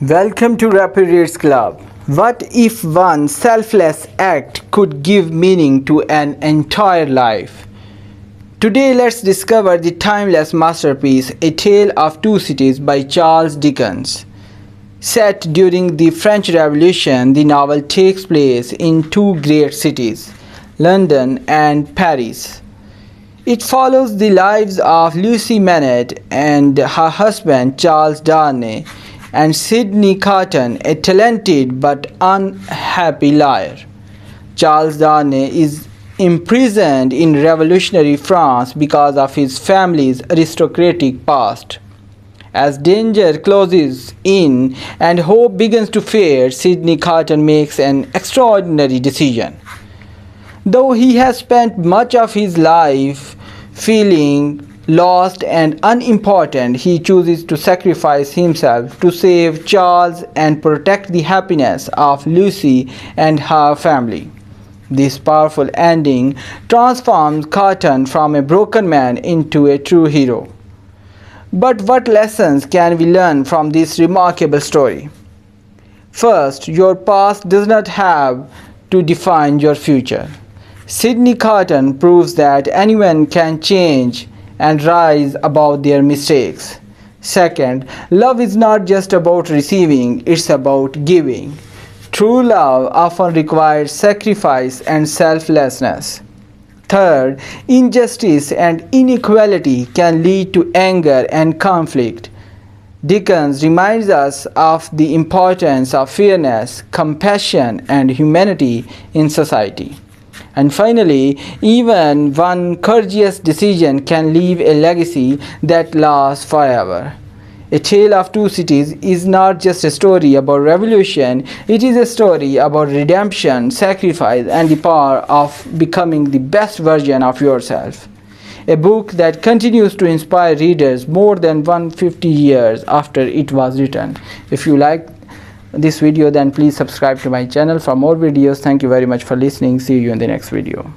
Welcome to Rapid Reads Club. What if one selfless act could give meaning to an entire life? Today let's discover the timeless masterpiece A Tale of Two Cities by Charles Dickens. Set during the French Revolution, the novel takes place in two great cities, London and Paris. It follows the lives of Lucy Manet and her husband Charles Darnay and Sidney Carton, a talented but unhappy liar. Charles Darnay is imprisoned in revolutionary France because of his family's aristocratic past. As danger closes in and hope begins to fade, Sidney Carton makes an extraordinary decision. Though he has spent much of his life feeling lost and unimportant, he chooses to sacrifice himself to save Charles and protect the happiness of Lucy and her family. This powerful ending transforms Carton from a broken man into a true hero. But what lessons can we learn from this remarkable story? First, your past does not have to define your future. Sidney Carton proves that anyone can change and rise above their mistakes. Second, love is not just about receiving, it's about giving. True love often requires sacrifice and selflessness. Third, injustice and inequality can lead to anger and conflict. Dickens reminds us of the importance of fairness, compassion, and humanity in society. And finally, even one courageous decision can leave a legacy that lasts forever. A Tale of Two Cities is not just a story about revolution, it is a story about redemption, sacrifice, and the power of becoming the best version of yourself. A book that continues to inspire readers more than 150 years after it was written. If you like this video, then please subscribe to my channel for more videos. Thank you very much for listening. See you in the next video.